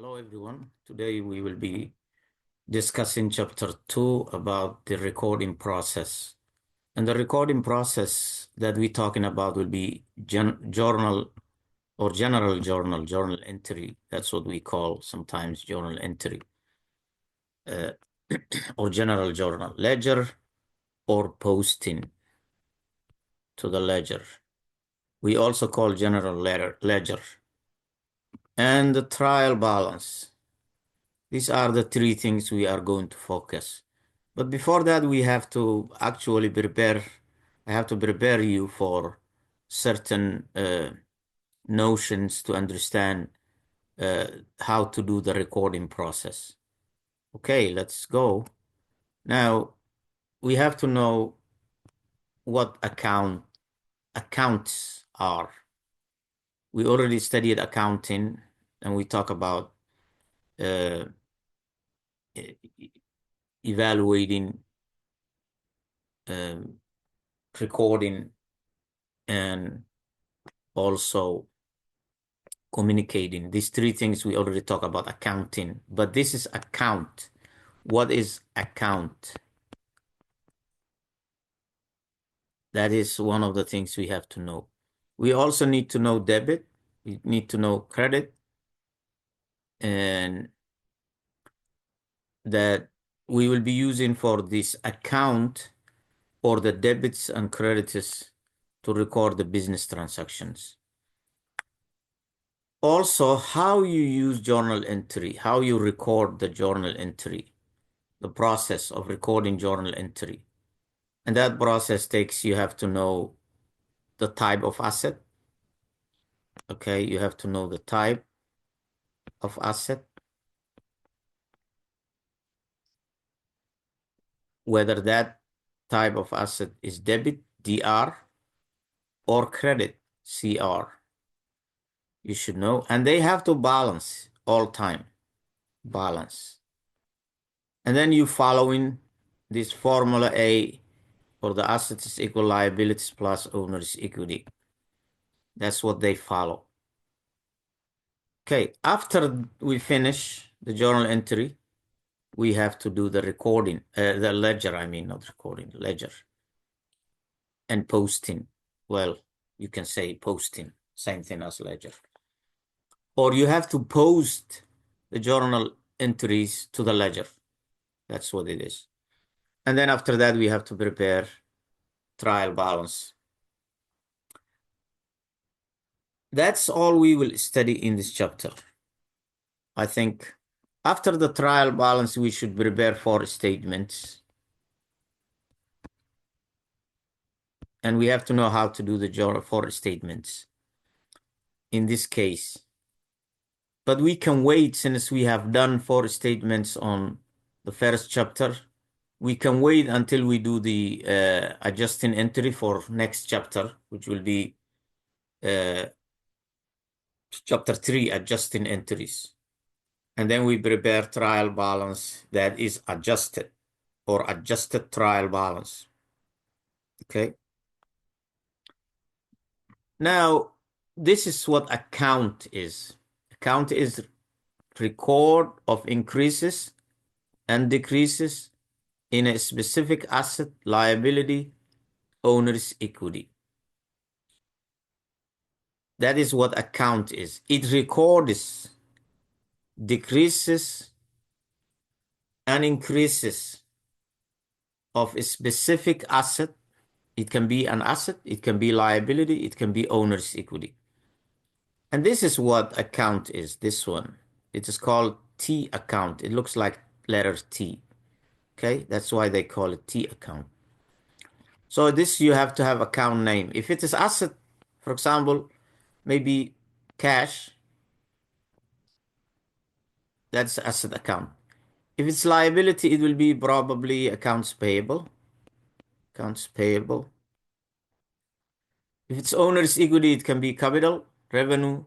Hello, everyone. Today we will be discussing chapter 2 about the recording process. And the recording process that we're talking about will be journal or general journal entry. That's what we call sometimes journal entry or general journal, ledger or posting to the ledger. We also call general ledger. And the trial balance. These are the three things we are going to focus. But before that, we have to actually prepare. I have to prepare you for certain notions to understand how to do the recording process. Okay, let's go. Now, we have to know what accounts are. We already studied accounting, and we talk about evaluating, recording, and also communicating. These three things we already talked about accounting, but this is account. What is account? That is one of the things we have to know. We also need to know debit. We need to know credit, and that we will be using for this account or the debits and credits to record the business transactions. Also, how you use journal entry, how you record the journal entry, the process of recording journal entry. And that process takes, you have to know the type of asset. Okay, you have to know the type of asset, whether that type of asset is debit, DR, or credit, CR. You should know. And they have to balance all time, balance. And then you following this formula A, for the assets is equal liabilities plus owner's equity. That's what they follow. Okay, after we finish the journal entry, we have to do the recording, the ledger, I mean, not recording, ledger. And posting. Well, you can say posting, same thing as ledger. Or you have to post the journal entries to the ledger. That's what it is. And then after that, we have to prepare trial balance. That's all we will study in this chapter. I think after the trial balance, we should prepare 4 statements. And we have to know how to do the 4 statements in this case. But we can wait, since we have done 4 statements on the first chapter. We can wait until we do the adjusting entry for next chapter, which will be chapter 3, adjusting entries. And then we prepare trial balance that is adjusted, or adjusted trial balance. Okay. Now, this is what account is. Account is record of increases and decreases in a specific asset, liability, owner's equity. That is what account is. It records decreases and increases of a specific asset. It can be an asset, it can be liability, it can be owner's equity. And this is what account is, this one. It is called T account. It looks like letter T. Okay, that's why they call it T account. So this, you have to have account name. If it is asset, for example, maybe cash, that's asset account. If it's liability, it will be probably accounts payable. Accounts payable. If it's owner's equity, it can be capital, revenue,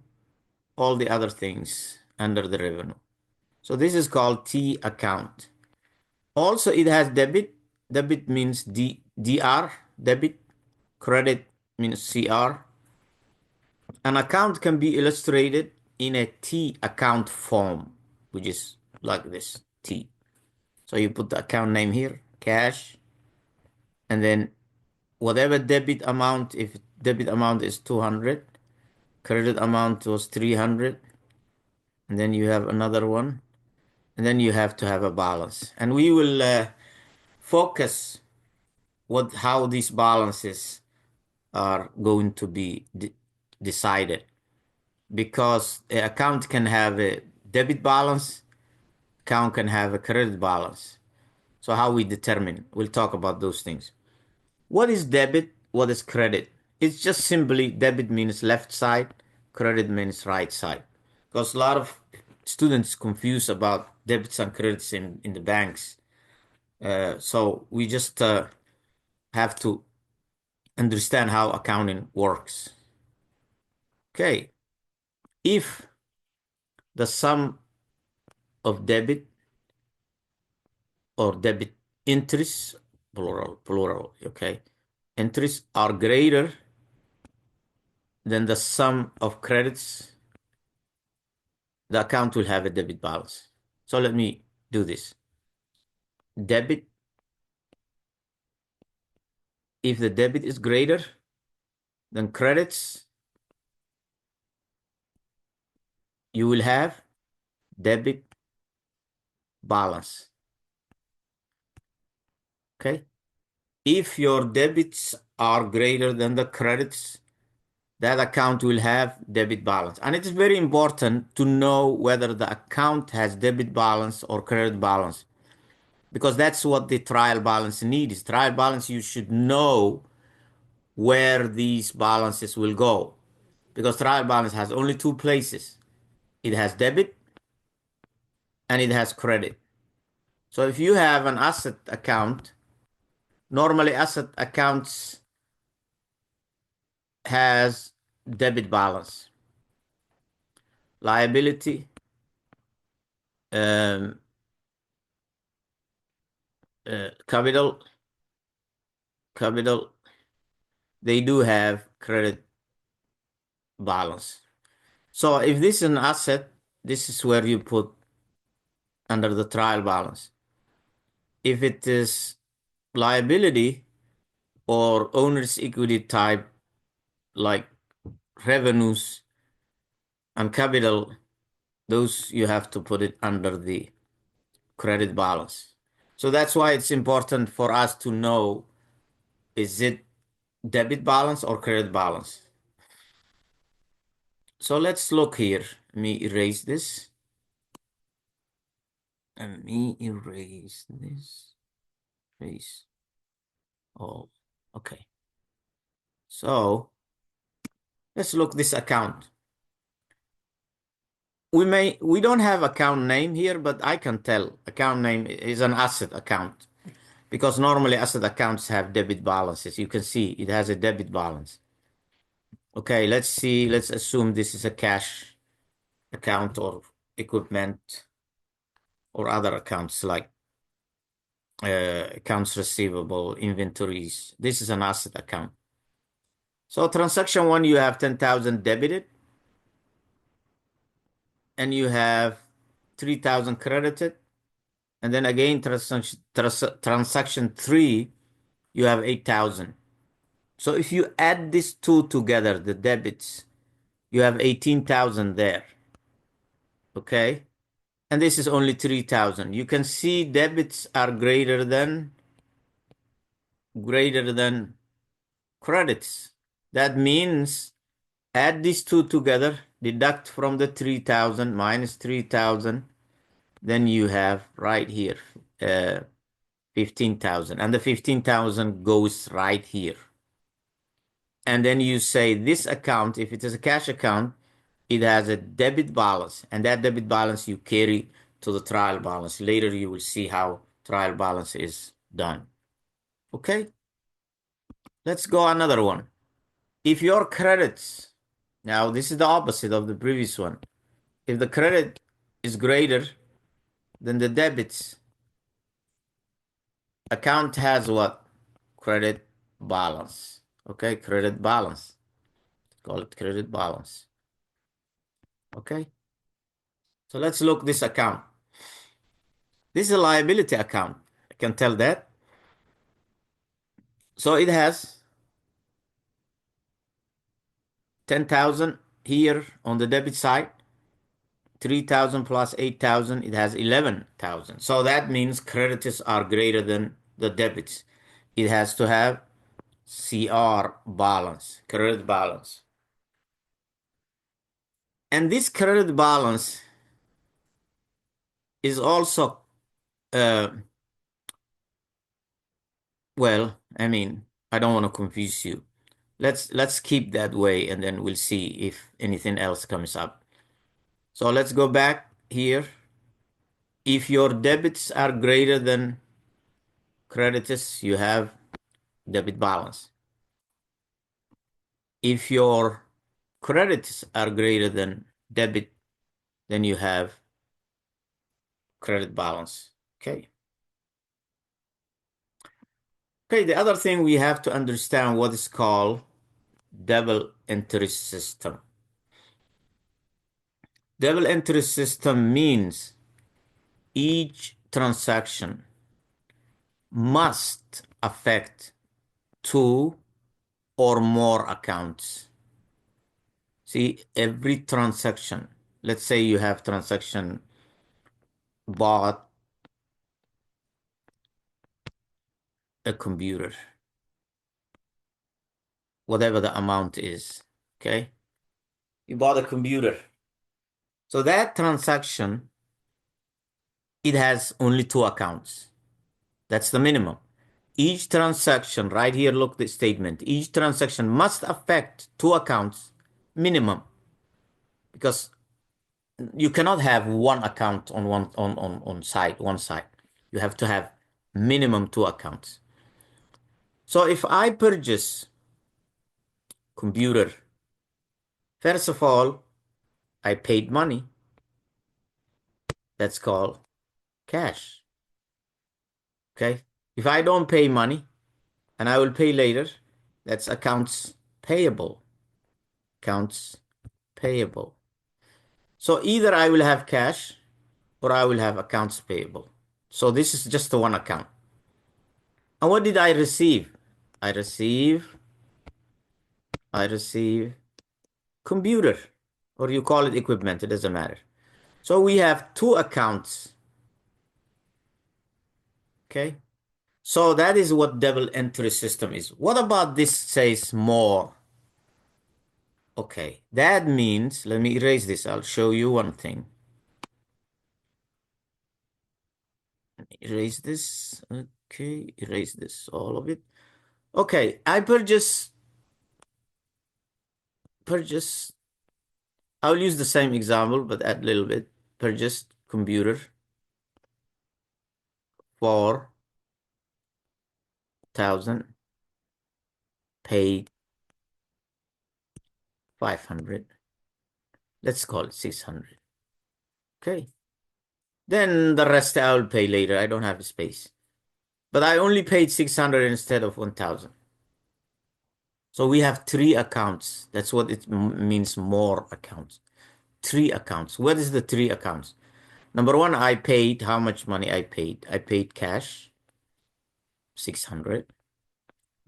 all the other things under the revenue. So this is called T account. Also, it has debit. Debit means DR, debit. Credit means CR. An account can be illustrated in a T account form. which is like this, T. So you put the account name here, cash, and then whatever debit amount, if debit amount is 200, credit amount was 300, and then you have another one, and then you have to have a balance. And we will focus how these balances are going to be decided, because an account can have a debit balance, account can have a credit balance. So how we determine, we'll talk about those things. What is debit? What is credit? It's just simply debit means left side, credit means right side. Because a lot of students confuse about debits and credits in the banks. So we just have to understand how accounting works. Okay, if the sum of debit or debit interests, plural, okay, interests are greater than the sum of credits, the account will have a debit balance. So let me do this. Debit, if the debit is greater than credits, you will have debit balance. Okay? If your debits are greater than the credits, that account will have debit balance. And it is very important to know whether the account has debit balance or credit balance, because that's what the trial balance needs. Trial balance, you should know where these balances will go, because trial balance has only two places. It has debit and it has credit. So if you have an asset account, normally asset accounts has debit balance. Liability, um, capital, they do have credit balance. So if this is an asset, this is where you put under the trial balance. If it is liability or owner's equity type, like revenues and capital, those you have to put it under the credit balance. So that's why it's important for us to know, is it debit balance or credit balance? So let's look here. Let me erase this. Let me erase this. Erase. Oh, okay. So let's look this account. We don't have account name here, but I can tell account name is an asset account, because normally asset accounts have debit balances. You can see it has a debit balance. Okay, let's see. Let's assume this is a cash account or equipment or other accounts like accounts receivable, inventories. This is an asset account. So transaction one, you have 10,000 debited and you have 3,000 credited. And then again, transaction three, you have 8,000. So if you add these two together, the debits, you have 18,000 there. Okay. And this is only 3,000. You can see debits are greater than credits. That means add these two together, deduct from the 3,000 minus 3,000, then you have right here 15,000, and the 15,000 goes right here. And then you say this account, if it is a cash account, it has a debit balance, and that debit balance you carry to the trial balance. Later you will see how trial balance is done. Okay, let's go another one. If your credits, now this is the opposite of the previous one. If the credit is greater than the debits, account has what? Credit balance. Okay, credit balance. Call it credit balance. Okay. So let's look this account. This is a liability account. I can tell that. So it has 10,000 here on the debit side, 3,000 plus 8,000, it has 11,000. So that means creditors are greater than the debits. It has to have CR balance, credit balance. And this credit balance is also, well, I mean, I don't want to confuse you. Let's keep that way, and then we'll see if anything else comes up. So let's go back here. If your debits are greater than creditors, you have debit balance. If your credits are greater than debit, then you have credit balance. Okay. Okay, the other thing we have to understand what is called double entry system. Double entry system means each transaction must affect two or more accounts. See, every transaction, let's say you have transaction bought a computer, whatever the amount is, okay? You bought a computer. So that transaction, it has only two accounts. That's the minimum. Each transaction, right here, look the statement. Each transaction must affect two accounts minimum, because you cannot have one account on one side. You have to have minimum two accounts. So if I purchase computer, first of all, I paid money. That's called cash. Okay. If I don't pay money and I will pay later, that's accounts payable. Accounts payable. So either I will have cash or I will have accounts payable. So this is just the one account. And what did I receive? I receive computer, or you call it equipment, it doesn't matter. So we have two accounts. Okay. So that is what double entry system is. What about this says more? Okay, that means, let me erase this. I'll show you one thing. Erase this. Okay, erase this, all of it. Okay, I purchase, I'll use the same example, but add a little bit. Purchased computer for 1,000, paid 500. Let's call it 600. Okay. Then the rest I will pay later. I don't have the space. But I only paid 600 instead of 1,000. So we have three accounts. That's what it means, more accounts. Three accounts. What is the three accounts? Number one, I paid, how much money I paid? I paid cash, 600.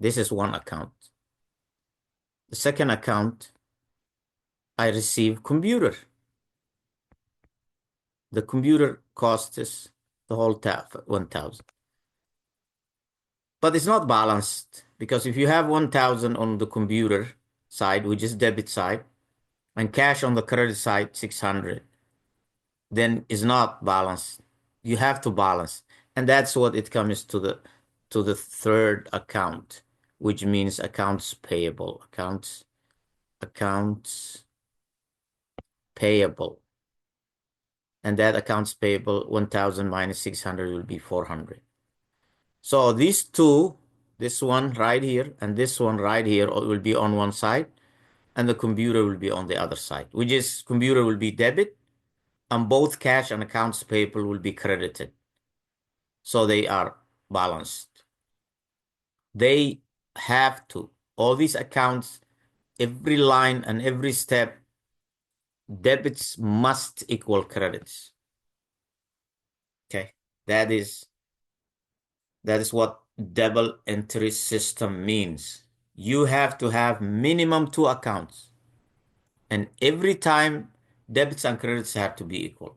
This is one account. The second account, I received computer. The computer cost us the whole 1,000. But it's not balanced, because if you have 1,000 on the computer side, which is debit side, and cash on the credit side, 600, then it's not balanced. You have to balance. And that's what it comes to the third account, which means accounts payable. Accounts payable. And that accounts payable, 1,000 minus 600 will be 400. So these two, this one right here and this one right here, will be on one side, and the computer will be on the other side, which is computer will be debit, and both cash and accounts payable will be credited. So they are balanced. They have to, all these accounts, every line and every step debits must equal credits. Okay, that is what double entry system means. You have to have minimum 2 accounts, and every time debits and credits have to be equal.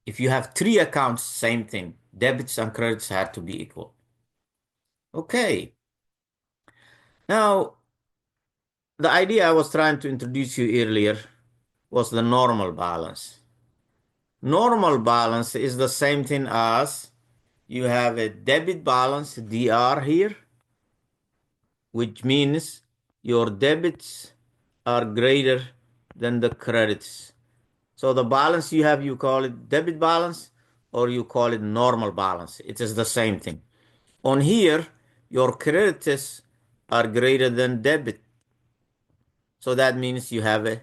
If you have 3 accounts, same thing. Debits and credits have to be equal. Okay. Now, the idea I was trying to introduce you earlier was the normal balance. Normal balance is the same thing as you have a debit balance, DR here, which means your debits are greater than the credits. So the balance you have, you call it debit balance or you call it normal balance. It is the same thing. On here, your credits are greater than debit. So that means you have a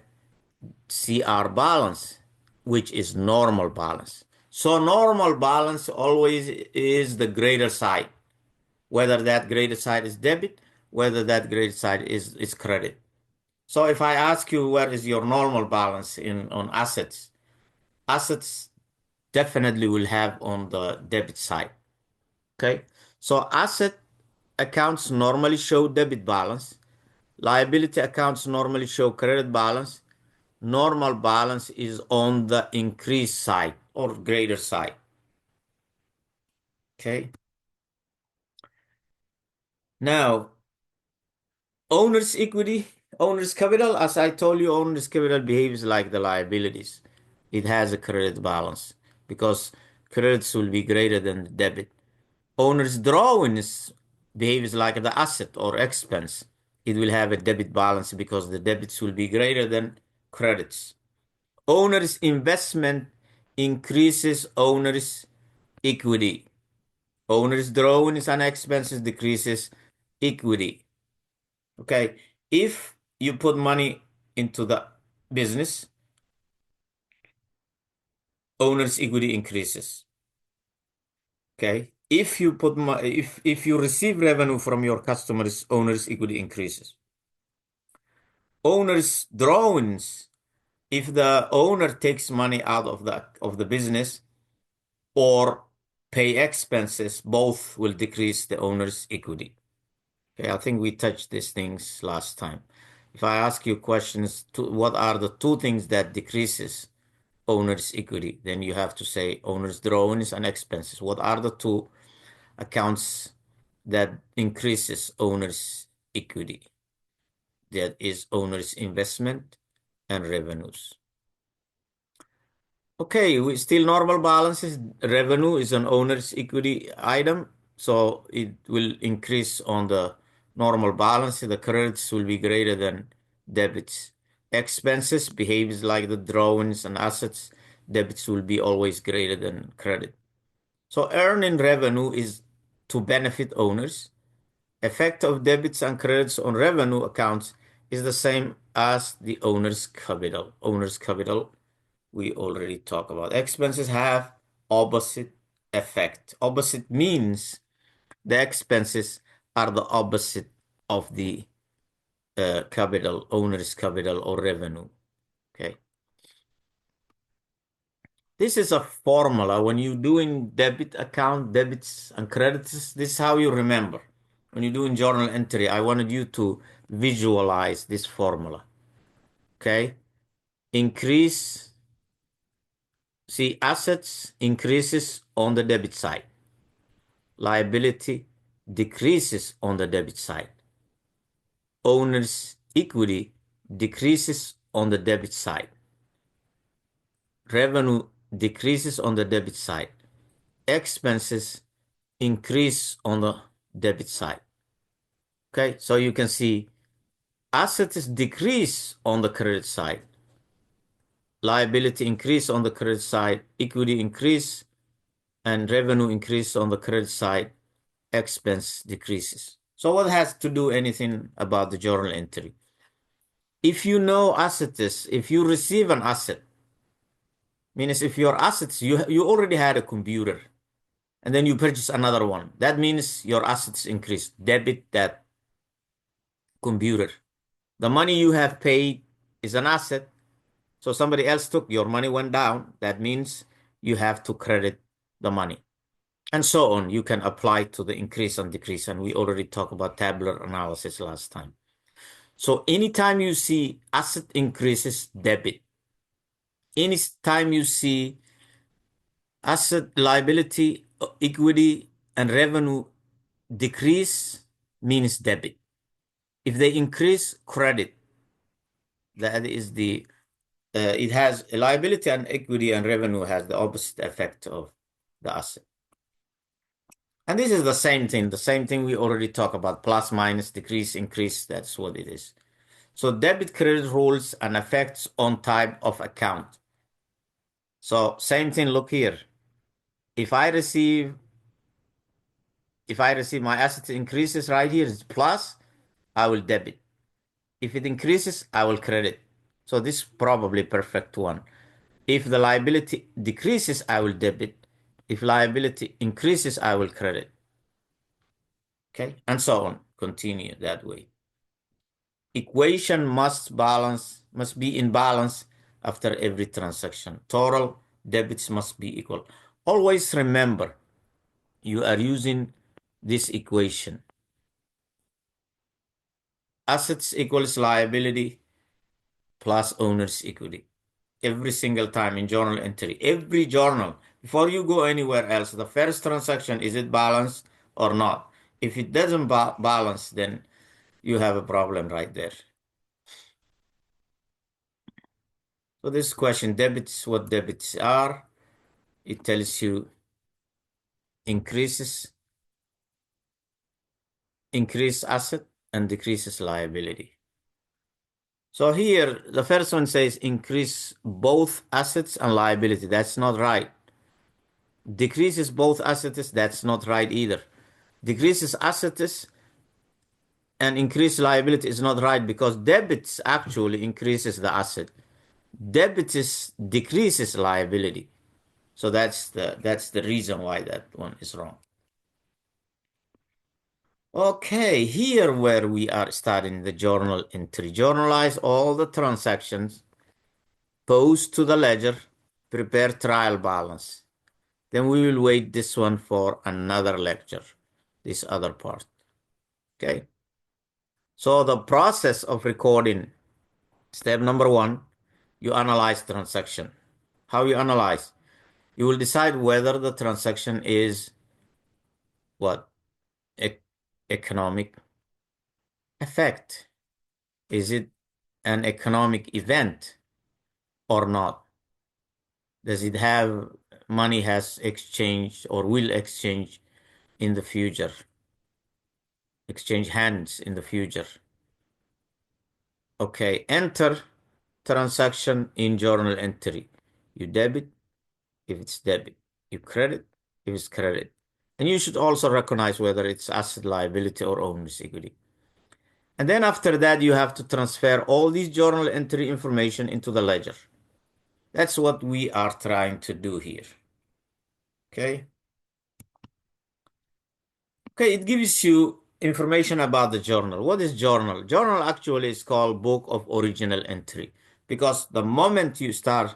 CR balance, which is normal balance. So normal balance always is the greater side, whether that greater side is debit, whether that greater side is credit. So if I ask you where is your normal balance on assets, assets definitely will have on the debit side. Okay, so asset accounts normally show debit balance. Liability accounts normally show credit balance. Normal balance is on the increased side or greater side. Okay. Now, owner's equity, owner's capital, as I told you, owner's capital behaves like the liabilities. It has a credit balance because credits will be greater than the debit. Owner's drawings behaves like the asset or expense. It will have a debit balance because the debits will be greater than credits. Owner's investment increases owner's equity. Owner's drawings and expenses decreases equity. Okay, if you put money into the business, owner's equity increases. Okay, if you put if you receive revenue from your customers, owner's equity increases. Owner's drawings, if the owner takes money out of the business or pay expenses, both will decrease the owner's equity. Okay, I think we touched these things last time. If I ask you questions, what are the 2 things that decreases owner's equity? Then you have to say owner's drawings and expenses. What are the 2 accounts that increases owner's equity? That is owner's investment and revenues. Okay, we still normal balances. Revenue is an owner's equity item, so it will increase on the normal balance. The credits will be greater than debits. Expenses behaves like the drawings and assets. Debits will be always greater than credit. So earning revenue is to benefit owners. Effect of debits and credits on revenue accounts is the same as the owner's capital. Owner's capital we already talked about. Expenses have opposite effect. Opposite means the expenses are the opposite of the capital, owner's capital or revenue. Okay. This is a formula. When you're doing debit account, debits and credits, this is how you remember. When you're doing journal entry, I wanted you to visualize this formula. Okay. Increase, see, assets increases on the debit side. Liability decreases on the debit side. Owner's equity decreases on the debit side. Revenue decreases on the debit side. Expenses increase on the debit side. Okay, so you can see assets decrease on the credit side. Liability increase on the credit side. Equity increase and revenue increase on the credit side. Expense decreases. So what has to do anything about the journal entry? If you know assets, if you receive an asset, means if your assets, you already had a computer and then you purchase another one. That means your assets increase. Debit that computer. The money you have paid is an asset. So somebody else took your money, went down. That means you have to credit the money. And so on. You can apply to the increase and decrease. And we already talked about tabular analysis last time. So anytime you see asset increases, debit. Anytime you see asset, liability, equity, and revenue decrease, means debit. If they increase, credit. That is the it has a liability, and equity and revenue has the opposite effect of the asset. And this is the same thing we already talked about, plus, minus, decrease, increase, that's what it is. So debit credit rules and effects on type of account. So same thing, look here. If I receive my asset increases right here, is plus, I will debit. If it increases, I will credit. So this is probably perfect one. If the liability decreases, I will debit. If liability increases, I will credit. Okay, and so on. Continue that way. Equation must be in balance after every transaction. Total debits must be equal. Always remember, you are using this equation. Assets equals liability plus owner's equity. Every single time in journal entry, every journal, before you go anywhere else, the first transaction, is it balanced or not? If it doesn't balance, then you have a problem right there. So this question, debits, what debits are? It tells you increase asset and decreases liability. So here, the first one says increase both assets and liability. That's not right. Decreases both assets. That's not right either. Decreases assets and increase liability is not right, because debits actually increases the asset. Debits decreases liability. So that's the reason why that one is wrong. Okay, here where we are starting the journal entry. Journalize all the transactions, post to the ledger, prepare trial balance. Then we will wait this one for another lecture, this other part. Okay. So the process of recording, step number 1, you analyze transaction. How you analyze? You will decide whether the transaction is what? Economic effect. Is it an economic event or not? Does it have money has exchanged or will exchange in the future? Exchange hands in the future. Okay, enter transaction in journal entry. You debit if it's debit. You credit if it's credit. And you should also recognize whether it's asset, liability, or owner's equity. And then after that, you have to transfer all these journal entry information into the ledger. That's what we are trying to do here. Okay. Okay, it gives you information about the journal. What is journal? Journal actually is called book of original entry, because the moment you start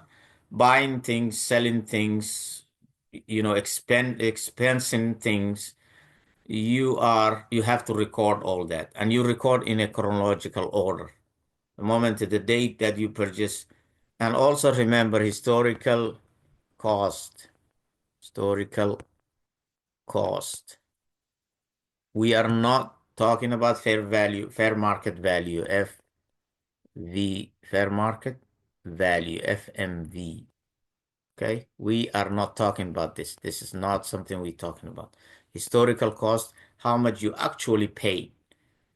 buying things, selling things, expensing things, you have to record all that, and you record in a chronological order. The moment, the date that you purchase, and also remember historical cost. Historical cost. We are not talking about fair value, fair market value, FV, fair market value, FMV. Okay, we are not talking about this. This is not something we're talking about. Historical cost, how much you actually paid.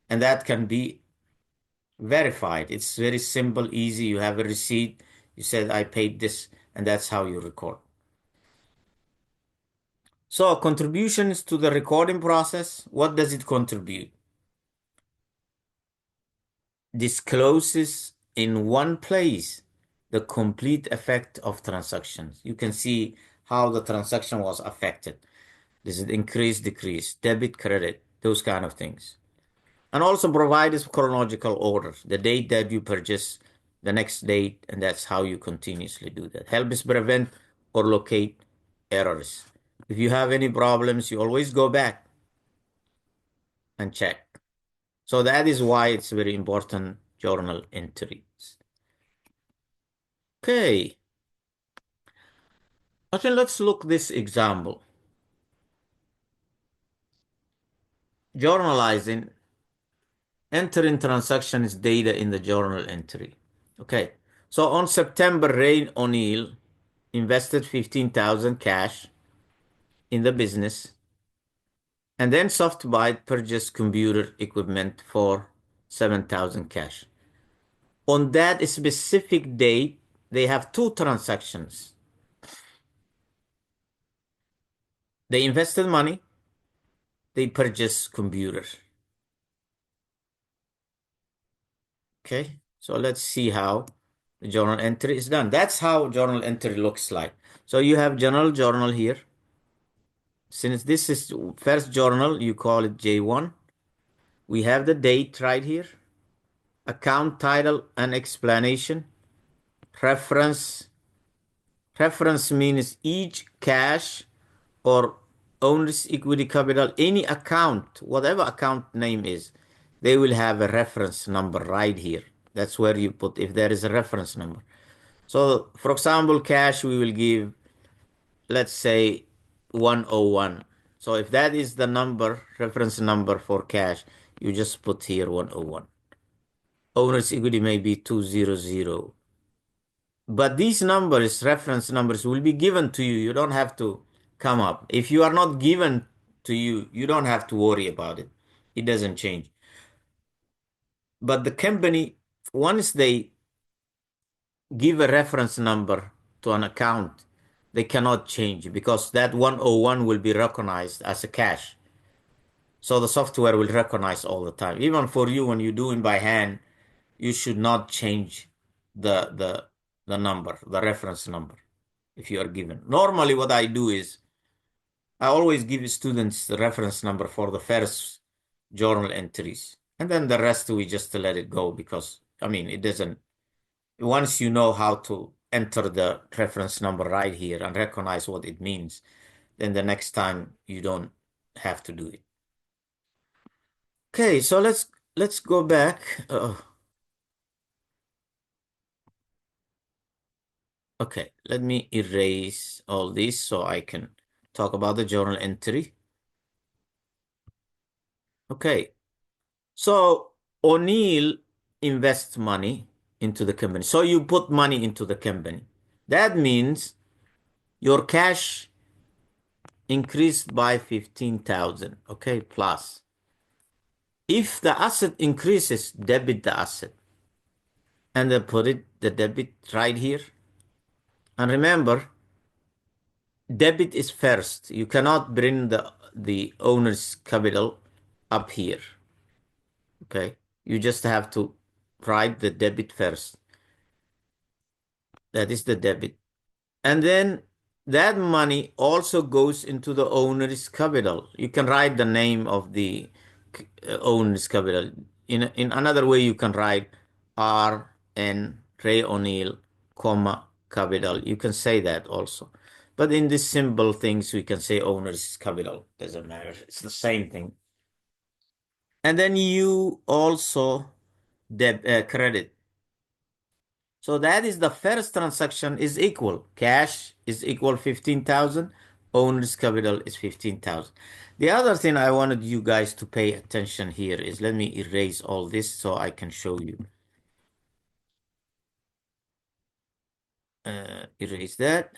And that can be verified. It's very simple, easy. You have a receipt. You said, I paid this, and that's how you record. So contributions to the recording process, what does it contribute? Discloses in one place the complete effect of transactions. You can see how the transaction was affected. This is increase, decrease, debit, credit, those kind of things. And also provides chronological order, the date that you purchase, the next date, and that's how you continuously do that. Helps prevent or locate errors. If you have any problems, you always go back and check. So that is why it's very important, journal entries. Okay. Okay, let's look this example. Journalizing, entering transactions data in the journal entry. Okay. So on September, Ray O'Neill invested 15,000 cash in the business, and then SoftBite purchased computer equipment for 7,000 cash. On that specific date, they have two transactions. They invested money, they purchased computers. Okay, so let's see how the journal entry is done. That's how journal entry looks like. So you have journal here. Since this is first journal, you call it J1. We have the date right here, account title and explanation, reference. Reference means each cash or owner's equity capital, any account, whatever account name is, they will have a reference number right here. That's where you put if there is a reference number. So for example, cash, we will give, let's say 101. So if that is the number, reference number for cash, you just put here 101. Owner's equity may be 200. But these numbers, reference numbers, will be given to you. You don't have to come up. If you are not given to you, you don't have to worry about it. It doesn't change. But the company, once they give a reference number to an account, they cannot change because that 101 will be recognized as a cash. So the software will recognize all the time. Even for you, when you're doing by hand, you should not change the number, the reference number, if you are given. Normally, what I do is I always give students the reference number for the first journal entries, and then the rest we just let it go because, I mean, it doesn't, once you know how to enter the reference number right here and recognize what it means, then the next time you don't have to do it. Okay, so let's go back. Okay, let me erase all this so I can talk about the journal entry. Okay, so O'Neill invests money into the company. So you put money into the company. That means your cash increased by 15,000, okay, plus. If the asset increases, debit the asset. And then put the debit right here. And remember, debit is first. You cannot bring the owner's capital up here. Okay, you just have to write the debit first. That is the debit. And then that money also goes into the owner's capital. You can write the name of the owner's capital. In another way, you can write R.N. Ray O'Neill, comma, capital. You can say that also. But in these simple things, we can say owner's capital. Doesn't matter. It's the same thing. And then you also credit. So that is the first transaction is equal. Cash is equal 15,000. Owner's capital is 15,000. The other thing I wanted you guys to pay attention here is, let me erase all this so I can show you. Erase that.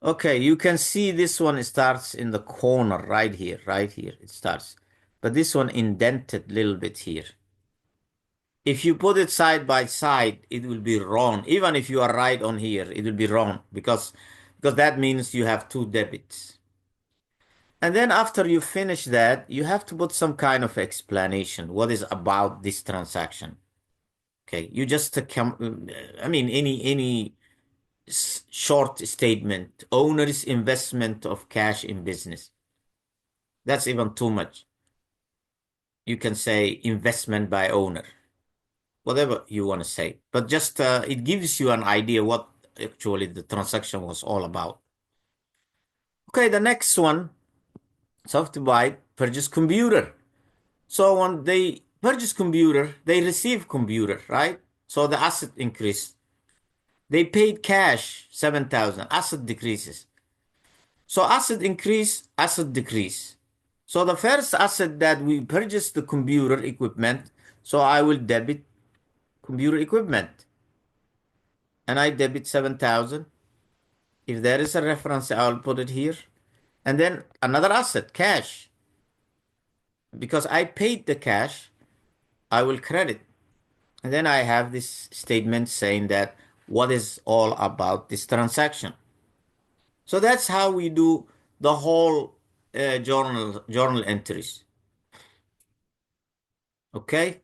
Okay, you can see this one starts in the corner right here it starts. But this one indented a little bit here. If you put it side by side, it will be wrong. Even if you are right on here, it will be wrong because that means you have two debits. And then after you finish that, you have to put some kind of explanation. What is about this transaction? Okay, you just I mean, any short statement, owner's investment of cash in business. That's even too much. You can say investment by owner. whatever you want to say. But just it gives you an idea what actually the transaction was all about. Okay, the next one, Softbuy purchase computer. So when they purchase computer, they receive computer, right? So the asset increased. They paid cash 7,000. Asset decreases. So asset increase, asset decrease. So the first asset that we purchased the computer equipment. So I will debit computer equipment, and I debit 7,000. If there is a reference, I'll put it here. And then another asset, cash. Because I paid the cash, I will credit. And then I have this statement saying that what is all about this transaction. So that's how we do the whole journal entries. Okay.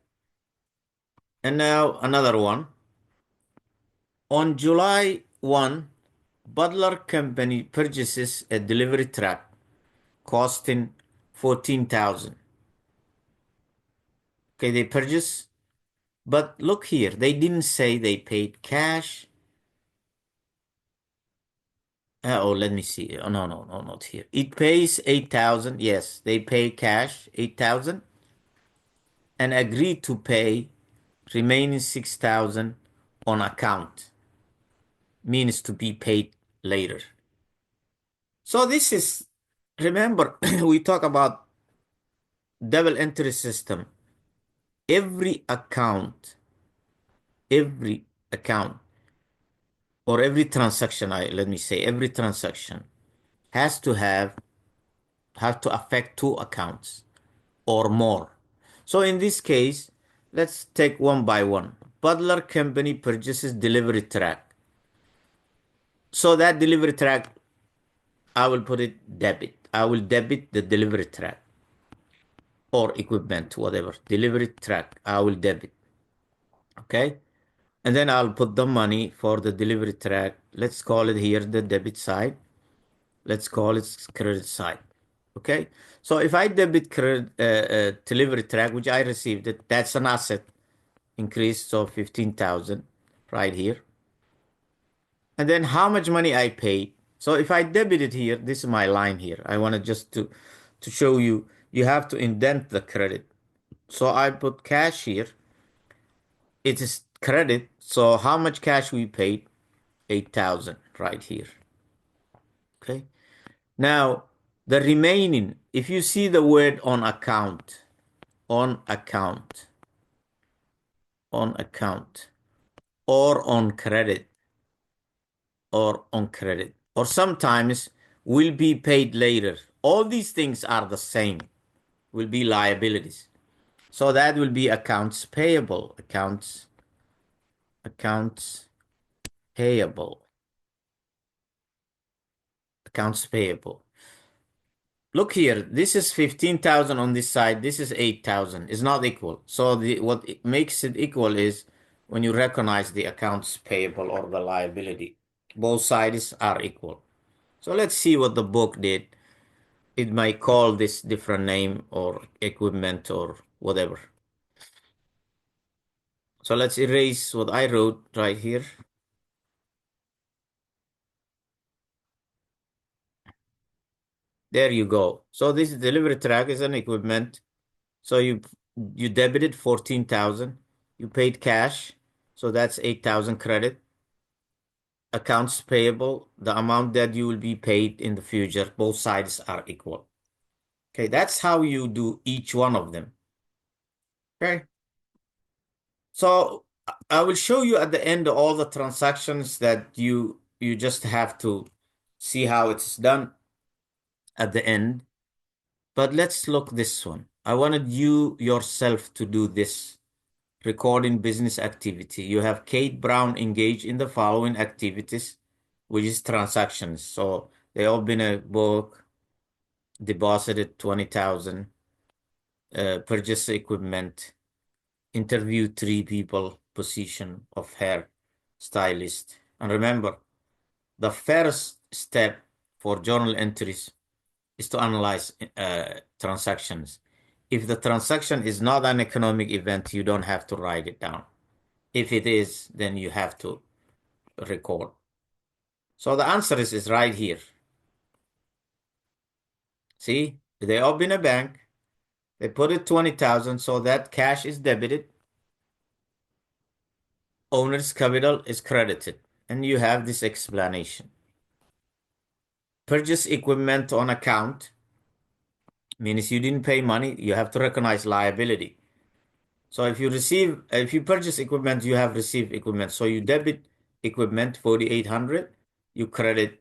And now another one. On July 1, Butler Company purchases a delivery truck costing 14,000. Okay, they purchase, but look here, they didn't say they paid cash. Oh, let me see. Oh, no, not here. It pays 8,000. Yes, they pay cash 8,000 and agree to pay remaining 6,000 on account. Means to be paid later. So this is, remember, we talk about double entry system. Every account or every transaction, let me say, every transaction has to affect two accounts or more. So in this case, let's take one by one. Butler Company purchases delivery track. So that delivery track, I will put it debit. I will debit the delivery track or equipment, whatever. Delivery track, I will debit. Okay. And then I'll put the money for the delivery track. Let's call it here the debit side. Let's call it credit side. Okay. So if I debit credit delivery track, which I received it, that's an asset increase. So 15,000 right here. And then how much money I paid. So if I debit it here, this is my line here. I want to just to show you, you have to indent the credit. So I put cash here. It is credit. So how much cash we paid? 8,000 right here. Okay. Now, the remaining, if you see the word on account, or on credit, or sometimes will be paid later. All these things are the same, will be liabilities. So that will be accounts payable, accounts payable. Look here, this is 15,000 on this side, this is 8,000. It's not equal. So what makes it equal is when you recognize the accounts payable or the liability. Both sides are equal. So let's see what the book did. It might call this different name or equipment or whatever. So let's erase what I wrote right here. There you go. So this delivery track is an equipment. So you debited 14,000. You paid cash. So that's 8,000 credit. Accounts payable, the amount that you will be paid in the future, both sides are equal. Okay, that's how you do each one of them. Okay. So I will show you at the end all the transactions that you just have to see how it's done at the end. But let's look this one. I wanted you yourself to do this recording business activity. You have Kate Brown engaged in the following activities, which is transactions. So they open a book, deposited 20,000, purchase equipment, interview 3 people, position of hair stylist. And remember, the first step for journal entries is to analyze transactions. If the transaction is not an economic event, you don't have to write it down. If it is, then you have to record. So the answer is right here. See, they open a bank, they put it 20,000, so that cash is debited, owner's capital is credited, and you have this explanation. Purchase equipment on account means you didn't pay money, you have to recognize liability. So if you purchase equipment, you have received equipment. So you debit equipment 4,800, you credit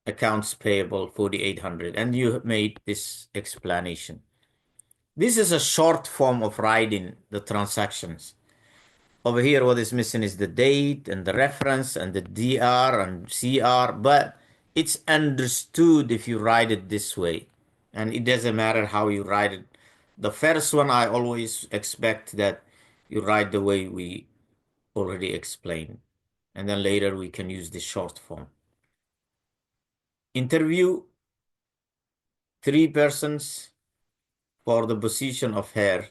accounts payable 4,800, and you made this explanation. This is a short form of writing the transactions. Over here, what is missing is the date and the reference and the DR and CR, but it's understood if you write it this way. And it doesn't matter how you write it. The first one, I always expect that you write the way we already explained. And then later we can use the short form. Interview 3 persons for the position of heir.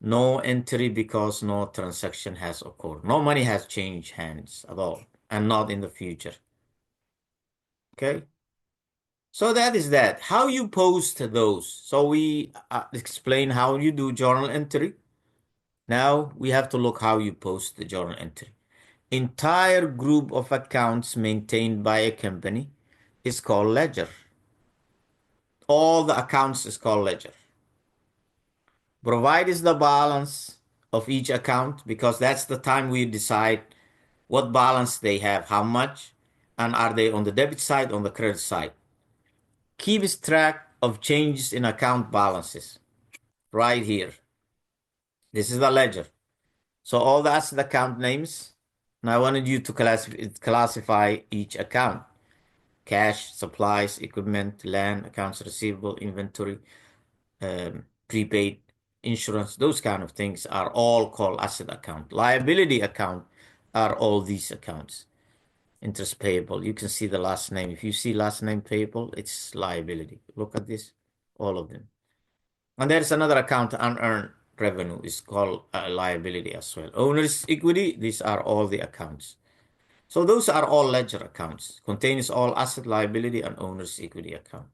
No entry because no transaction has occurred. No money has changed hands at all, and not in the future. Okay? So that is that. How you post those. So we explain how you do journal entry. Now we have to look how you post the journal entry. Entire group of accounts maintained by a company is called ledger. All the accounts is called ledger. Provide is the balance of each account, because that's the time we decide what balance they have, how much, and are they on the debit side, on the credit side. Keeps track of changes in account balances right here. This is the ledger. So all the asset account names. And I wanted you to classify each account. Cash, supplies, equipment, land, accounts receivable, inventory, prepaid, insurance, those kind of things are all called asset account. Liability account are all these accounts. Interest payable, you can see the last name. If you see last name payable, it's liability. Look at this, all of them. And there's another account, unearned revenue, is called liability as well. Owner's equity, these are all the accounts. So those are all ledger accounts, contains all asset, liability, and owner's equity account.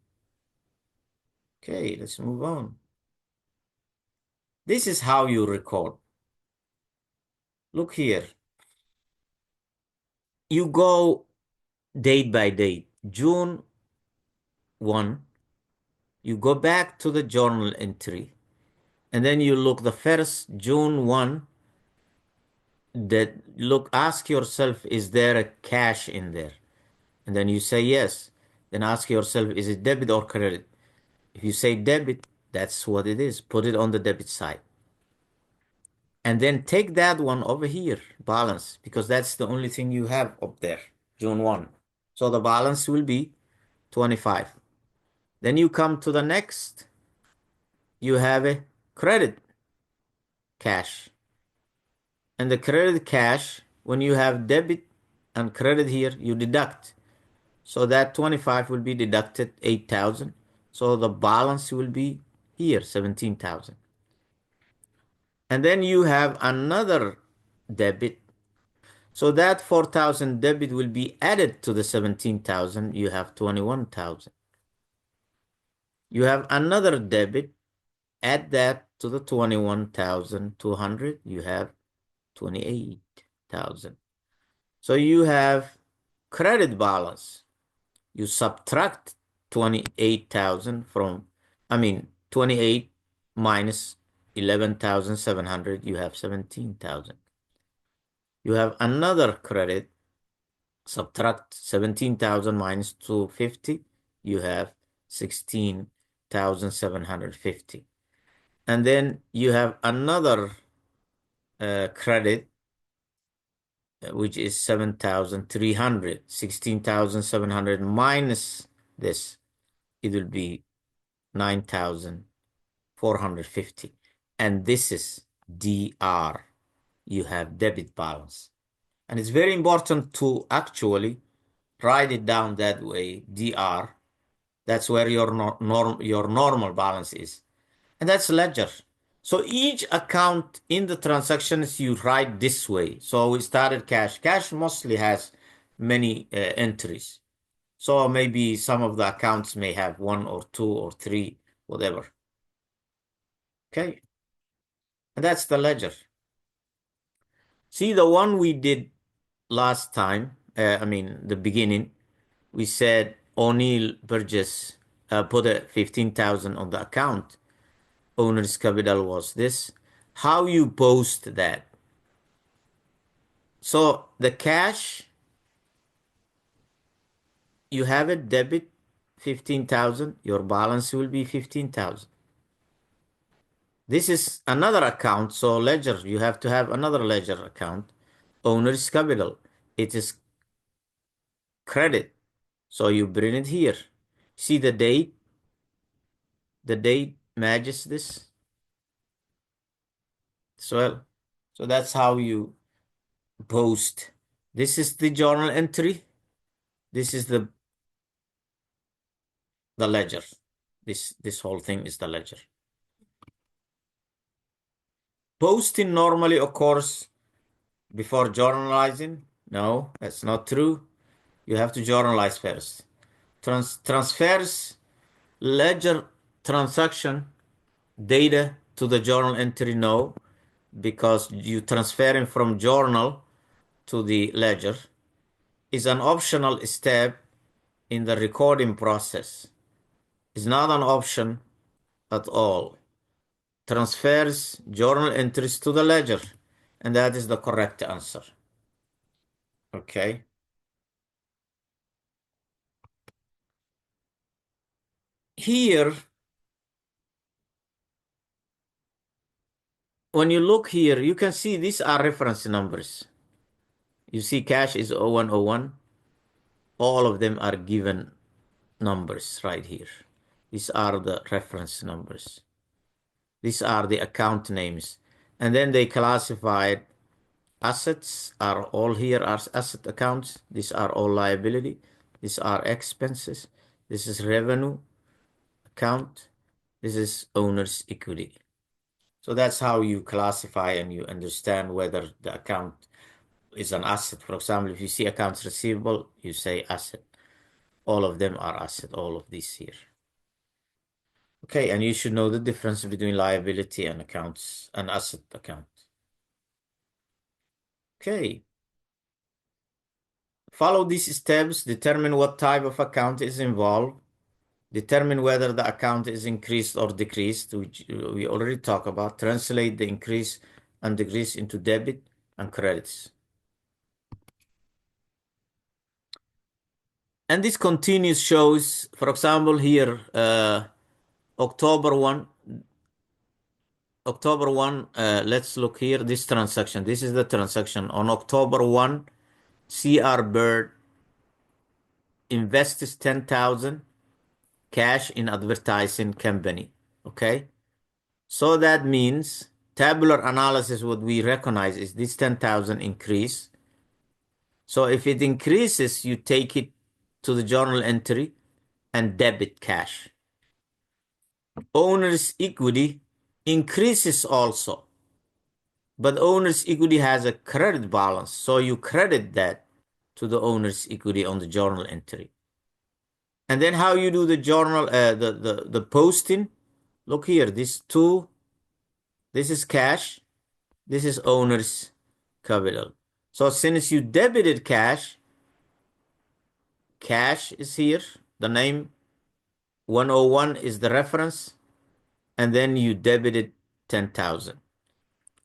Okay, let's move on. This is how you record. Look here. You go date by date. June 1, you go back to the journal entry, and then you look the first June 1, ask yourself, is there a cash in there? And then you say yes. Then ask yourself, is it debit or credit? If you say debit, that's what it is. Put it on the debit side. And then take that one over here, balance, because that's the only thing you have up there, June 1. So the balance will be 25. Then you come to the next, you have a credit cash. And the credit cash, when you have debit and credit here, you deduct. So that 25 will be deducted 8,000. So the balance will be here, 17,000. And then you have another debit. So that 4,000 debit will be added to the 17,000. You have 21,000. You have another debit. Add that to the 21,200. You have 28,000. So you have credit balance. You subtract 28,000 from, 28 minus 11,700, you have 17,000. You have another credit, subtract 17,000 minus 250, you have 16,750. And then you have another credit, which is 7,300. 16,700 minus this, it will be 9,450. And this is DR. You have debit balance. And it's very important to actually write it down that way, DR. That's where your normal balance is. And that's ledger. So each account in the transactions you write this way. So we started cash. Cash mostly has many entries. So maybe some of the accounts may have one or two or three, whatever. Okay. And that's the ledger. See, the one we did last time, the beginning, we said O'Neill Burgess put a 15,000 on the account. Owner's capital was this. How you post that? So the cash, you have it debit 15,000, your balance will be 15,000. This is another account, so ledger, you have to have another ledger account. Owner's capital, it is credit. So you bring it here. See the date? The date matches this as well. So that's how you post. This is the journal entry. This is the ledger. This whole thing is the ledger. Posting normally occurs before journalizing. No, that's not true. You have to journalize first. Transfers ledger transaction data to the journal entry. No, because you transferring from journal to the ledger is an optional step in the recording process. It's not an option at all. Transfers journal entries to the ledger, and that is the correct answer. Okay. Here, when you look here, you can see these are reference numbers. You see cash is 0101. All of them are given numbers right here. These are the reference numbers. These are the account names. And then they classified assets are all here are asset accounts. These are all liability. These are expenses. This is revenue account. This is owner's equity. So that's how you classify and you understand whether the account is an asset. For example, if you see accounts receivable, you say asset. All of them are asset, all of these here. Okay, and you should know the difference between liability and accounts, an asset account. Okay. Follow these steps, determine what type of account is involved, determine whether the account is increased or decreased, which we already talked about, translate the increase and decrease into debit and credits. And this continues shows, for example, here, October 1, let's look here, this transaction. This is the transaction. On October 1, C.R. Bird invests 10,000 cash in advertising company. Okay? So that means tabular analysis, what we recognize is this 10,000 increase. So if it increases, you take it to the journal entry and debit cash. Owner's equity increases also, but owner's equity has a credit balance, so you credit that to the owner's equity on the journal entry. And then how you do the journal, the posting? Look here, this is cash, this is owner's capital. So since you debited cash, cash is here, the name 101 is the reference, and then you debited 10,000.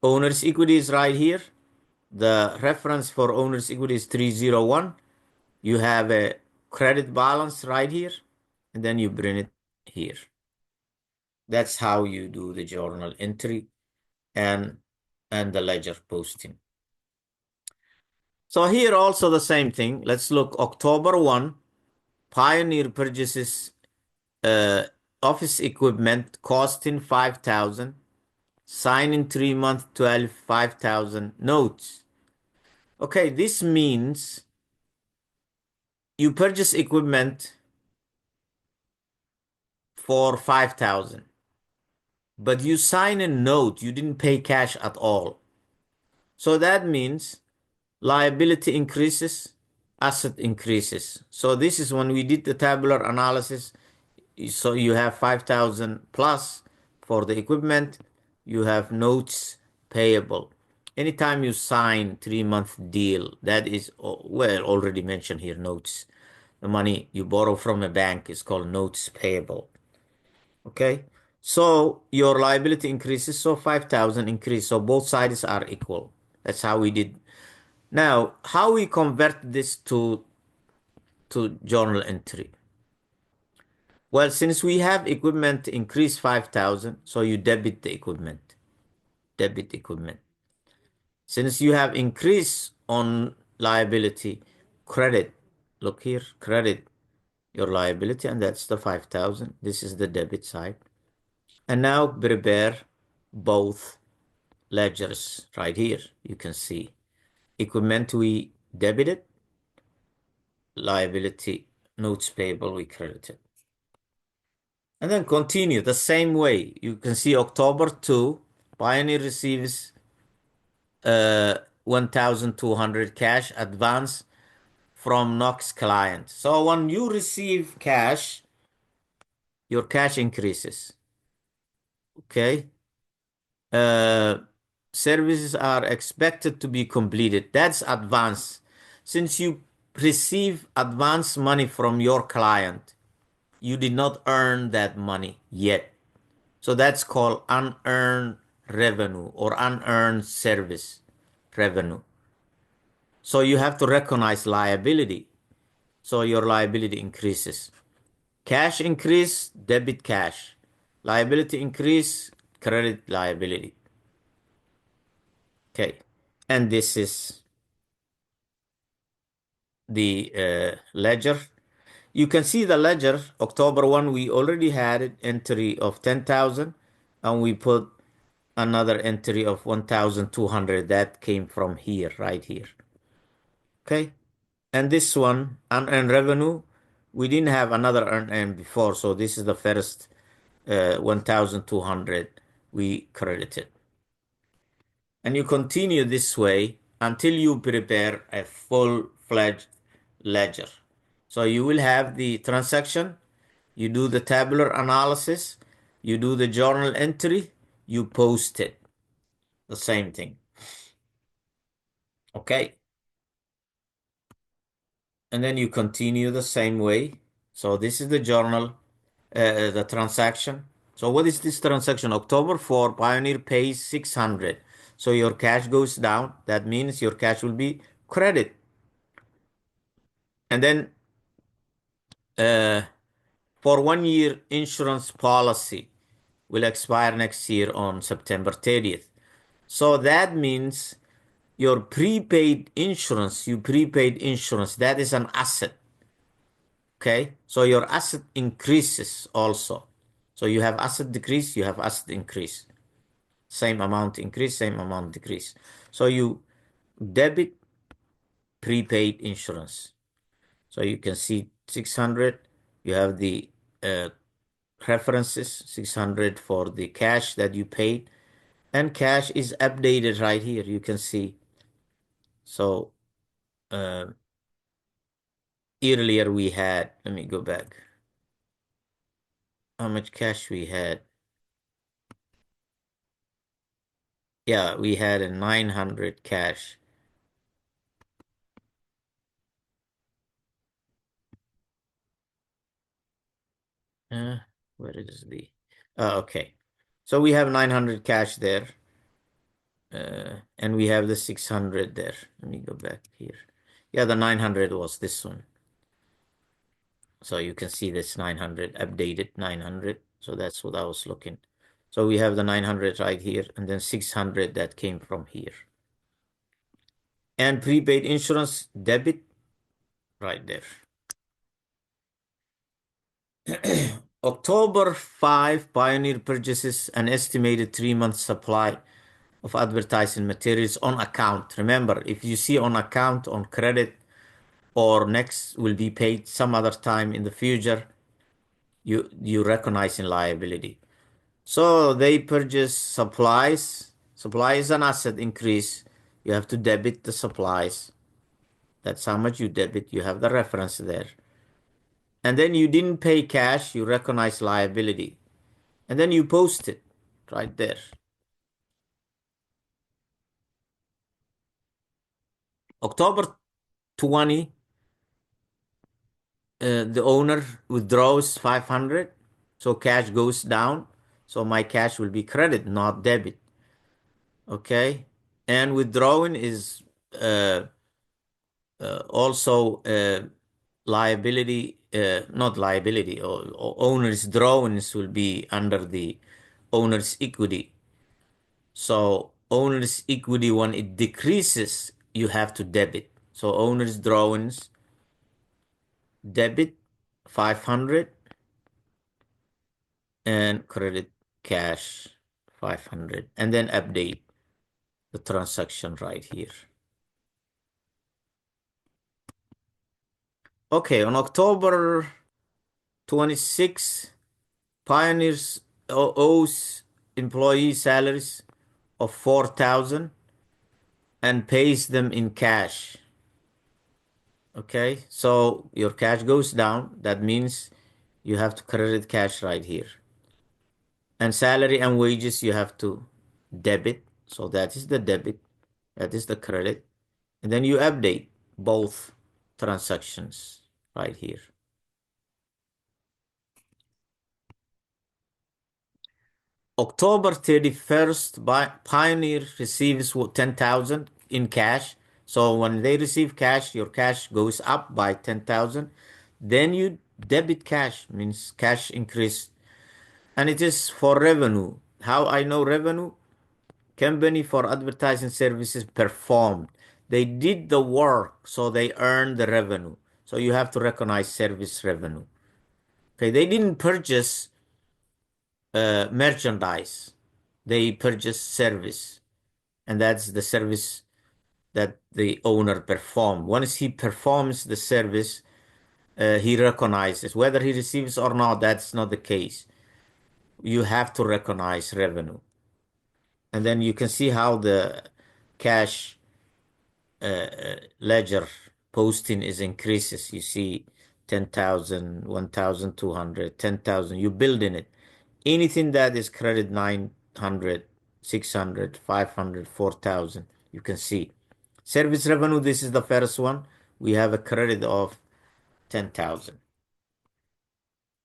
Owner's equity is right here. The reference for owner's equity is 301. You have a credit balance right here, and then you bring it here. That's how you do the journal entry and the ledger posting. So here also the same thing. Let's look October 1, Pioneer purchases office equipment costing 5,000, signing 3-month 12, 5,000 notes. Okay, this means you purchase equipment for 5,000. but you sign a note, you didn't pay cash at all. So that means liability increases, asset increases. So this is when we did the tabular analysis. So you have 5,000 plus for the equipment, you have notes payable. Anytime you sign 3-month deal, that is, well, already mentioned here, notes. The money you borrow from a bank is called notes payable. Okay? So your liability increases, so 5,000 increase. So both sides are equal. That's how we did. Now, how we convert this to journal entry? Well, since we have equipment increase 5,000, so you debit the equipment. Debit equipment. Since you have increase on liability, credit. Look here, credit your liability, and that's the 5,000. This is the debit side. And now prepare both ledgers right here. You can see equipment we debited, liability notes payable we credited. And then continue the same way. You can see October 2, Pioneer receives 1,200 cash advance from Knox client. So when you receive cash, your cash increases. Okay. Uh, Services are expected to be completed. That's advance. Since you receive advance money from your client, you did not earn that money yet. So that's called unearned revenue or unearned service revenue. So you have to recognize liability. So your liability increases. Cash increase, debit cash. Liability increase, credit liability. Okay. And this is the ledger. You can see the ledger, October 1, we already had an entry of 10,000 and we put another entry of 1,200 that came from here, right here. Okay. And this one, unearned revenue, we didn't have another unearned before. So this is the first 1,200 we credited. And you continue this way until you prepare a full-fledged ledger. So you will have the transaction, you do the tabular analysis, you do the journal entry, you post it. The same thing. Okay. And then you continue the same way. So this is the journal, the transaction. So what is this transaction? October 4, Pioneer pays 600. So your cash goes down. That means your cash will be credit. And then for 1 year insurance policy will expire next year on September 30th. So that means your prepaid insurance, that is an asset. Okay, so your asset increases also. So you have asset decrease, you have asset increase. Same amount increase, same amount decrease. So you debit prepaid insurance. So you can see 600, you have the references, 600 for the cash that you paid, and cash is updated right here. You can see. So earlier we had, let me go back. How much cash we had? Yeah, we had a 900 cash. Uh, where is the? Okay. So we have 900 cash there. And we have the 600 there. Let me go back here. Yeah, the 900 was this one. So you can see this 900, updated 900. So that's what I was looking. So we have the 900 right here, and then 600 that came from here. And prepaid insurance debit right there. October 5, Pioneer purchases an estimated 3-month supply of advertising materials on account. Remember, if you see on account, on credit, or next will be paid some other time in the future, you recognize in liability. So they purchase supplies. Supply is an asset increase. You have to debit the supplies. That's how much you debit. You have the reference there. And then you didn't pay cash, you recognize liability. And then you post it right there. October 20, the owner withdraws 500, so cash goes down. So my cash will be credit, not debit. Okay, and withdrawing is uh, also liability, not liability, or owner's drawings will be under the owner's equity. So owner's equity, when it decreases, you have to debit. So owner's drawings, debit 500 and credit cash 500, and then update the transaction right here. Okay, on October 26, Pioneers owes employee salaries of 4,000 and pays them in cash. Okay, so your cash goes down. That means you have to credit cash right here. And salary and wages you have to debit. So that is the debit, that is the credit. And then you update both transactions right here. October 31st, Pioneer receives 10,000 in cash. So when they receive cash, your cash goes up by 10,000. Then you debit cash, means cash increase. And it is for revenue. How I know revenue? Company for advertising services performed. They did the work, so they earned the revenue. So you have to recognize service revenue. Okay, they didn't purchase merchandise. They purchase service, and that's the service that the owner performed. Once he performs the service, he recognizes. Whether he receives or not, that's not the case. You have to recognize revenue. And then you can see how the cash ledger posting is increases. You see 10,000, 1,200, 10,000. You build in it. Anything that is credit 900, 600, 500, 4,000, you can see. Service revenue, this is the first one. We have a credit of 10,000.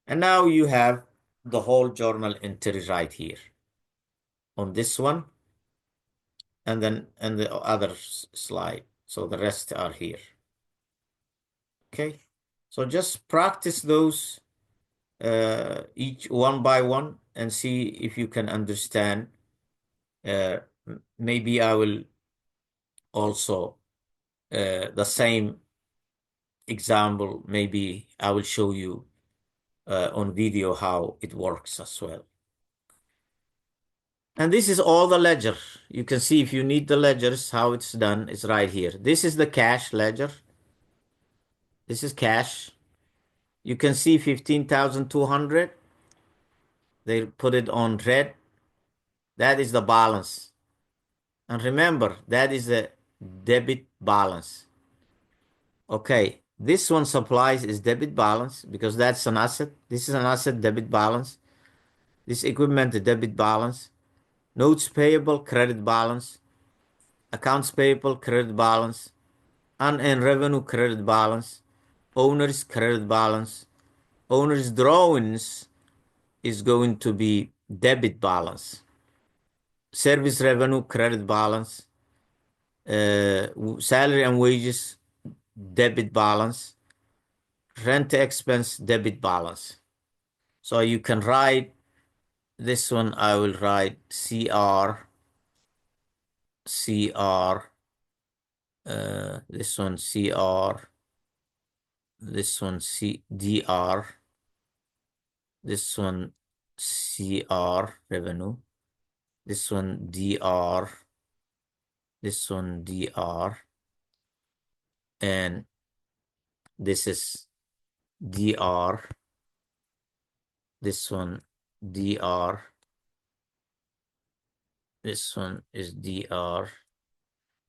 And now you have the whole journal entry right here on this one, and then and the other slide. So the rest are here. Okay, so just practice those each one by one and see if you can understand. Maybe I will also the same example, maybe I will show you on video how it works as well. And this is all the ledger. You can see if you need the ledgers, how it's done is right here. This is the cash ledger. This is cash. You can see 15,200. They put it on red. That is the balance. And remember, that is a debit balance. Okay, this one supplies is debit balance because that's an asset. This is an asset debit balance. This equipment, the debit balance. Notes payable, credit balance. Accounts payable, credit balance. Unearned revenue, credit balance. Owner's credit balance. Owner's drawings is going to be debit balance. Service revenue, credit balance. Salary and wages, debit balance. Rent expense, debit balance. So you can write this one. I will write CR, this one CR, this one DR, this one CR revenue, this one DR, this one DR, and this is DR, this one DR, This one is DR.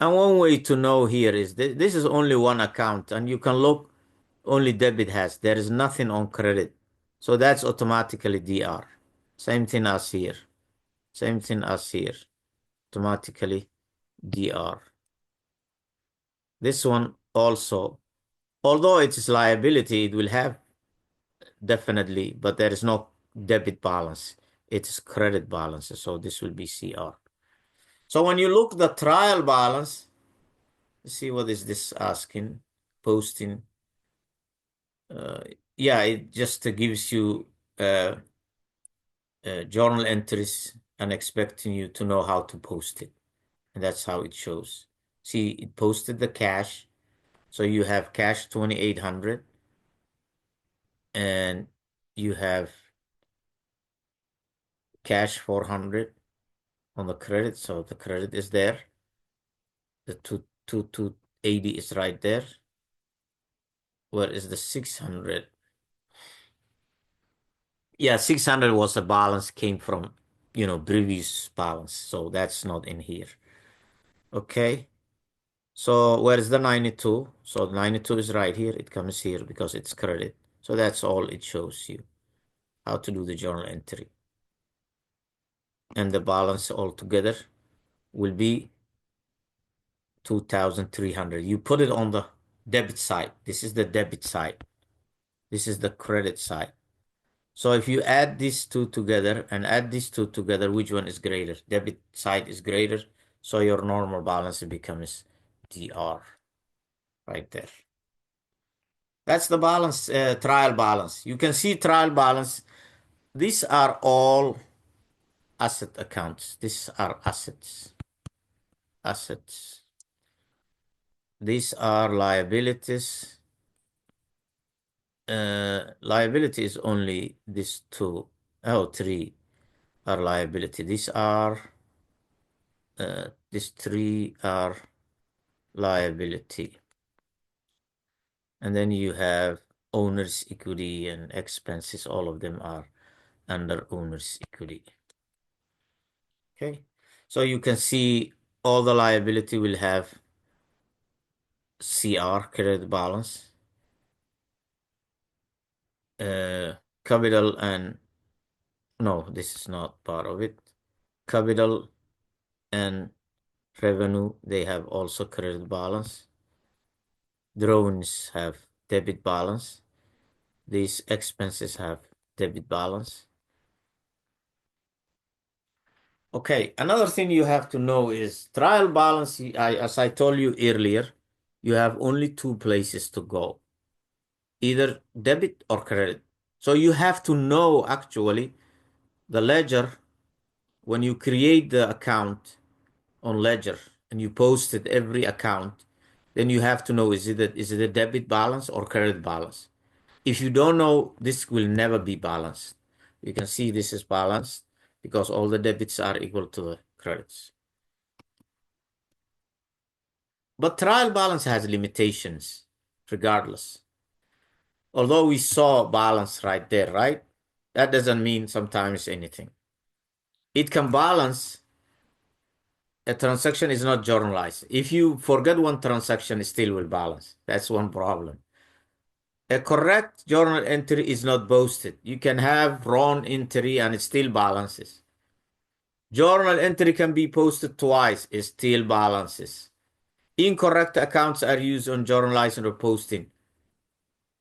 And one way to know here is this is only one account, and you can look only debit has. There is nothing on credit. So that's automatically DR. Same thing as here. Same thing as here. Automatically DR. This one also, although it is liability, it will have definitely, but there is no debit balance. It is credit balance. So this will be CR. So when you look the trial balance, see what is this asking, posting. Yeah, it just gives you journal entries and expecting you to know how to post it. And that's how it shows. See, it posted the cash. So you have cash 2,800 and you have cash 400 on the credit. So the credit is there. The 280 is right there. Where is the 600? Yeah, 600 was the balance came from, previous balance. So that's not in here. Okay. So where is the 92? So 92 is right here. It comes here because it's credit. So that's all it shows you. How to do the journal entry. And the balance altogether will be 2,300. You put it on the debit side. This is the debit side. This is the credit side. So if you add these two together and add these two together, which one is greater? Debit side is greater. So your normal balance becomes DR right there. That's the balance, trial balance. You can see trial balance. These are all asset accounts. These are assets. Assets. These are liabilities. Liability is only these two. Oh, three are liability. These three are liability. And then you have owner's equity and expenses. All of them are under owner's equity. Okay. So you can see all the liability will have CR, credit balance, capital and, no, this is not part of it. Capital and revenue, they have also credit balance. Drones have debit balance. These expenses have debit balance. Okay, another thing you have to know is trial balance. As I told you earlier, you have only two places to go, either debit or credit. So you have to know actually the ledger when you create the account on Ledger and you posted every account, then you have to know is it a debit balance or credit balance. If you don't know, this will never be balanced. You can see this is balanced because all the debits are equal to the credits. But trial balance has limitations regardless. Although we saw balance right there, right? That doesn't mean sometimes anything. It can balance. A transaction is not journalized. If you forget one transaction, it still will balance. That's one problem. A correct journal entry is not posted. You can have wrong entry and it still balances. Journal entry can be posted twice, it still balances. Incorrect accounts are used on journalizing or posting.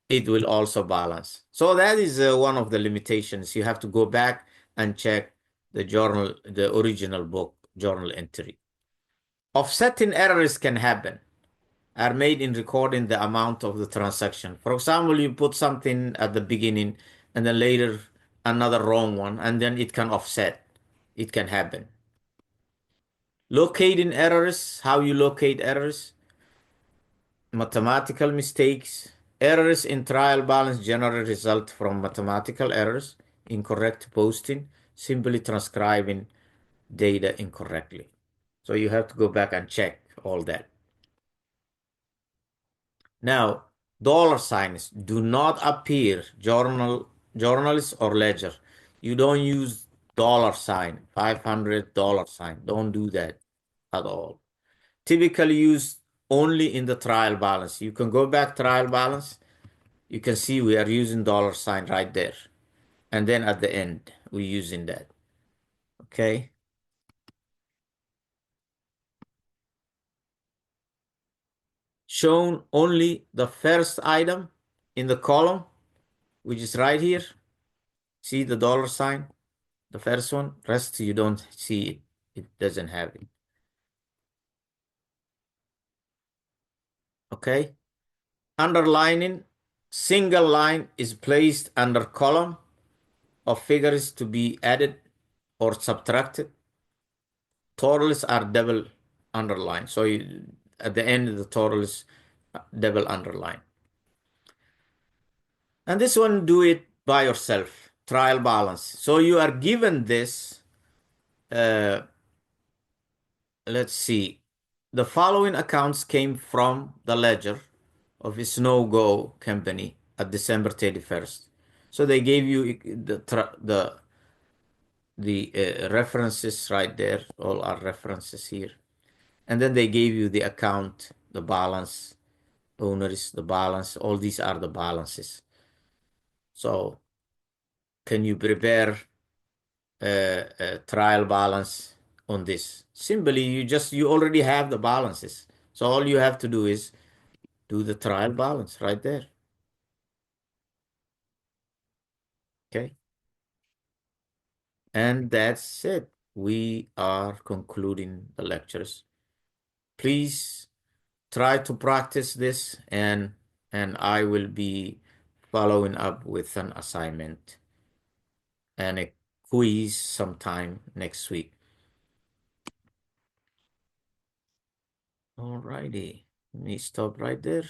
It will also balance. So that is one of the limitations. You have to go back and check the original book journal entry. Offsetting errors can happen, are made in recording the amount of the transaction. For example, you put something at the beginning and then later another wrong one, and then it can offset. It can happen. Locating errors, how you locate errors, mathematical mistakes. Errors in trial balance generally result from mathematical errors, incorrect posting, simply transcribing data incorrectly. So you have to go back and check all that. Now, dollar signs do not appear journalist or ledger. You don't use dollar sign, $500. Don't do that at all. Typically used only in the trial balance. You can go back trial balance. You can see we are using dollar sign right there. And then at the end, we're using that. Okay. Shown only the first item in the column, which is right here. See the dollar sign, the first one. Rest you don't see it. It doesn't have it. Okay. Underlining, single line is placed under column of figures to be added or subtracted. Totals are double underlined. So at the end, the total is double underline. And this one, do it by yourself, trial balance. So you are given this, let's see, the following accounts came from the ledger of a Snow Go company at December 31st. So they gave you the references right there. All are references here. And then they gave you the account, the balance, owners, the balance. All these are the balances. So can you prepare a trial balance on this? Simply, you already have the balances. So all you have to do is do the trial balance right there. Okay. And that's it. We are concluding the lectures. Please try to practice this and I will be following up with an assignment and a quiz sometime next week. All righty. Let me stop right there.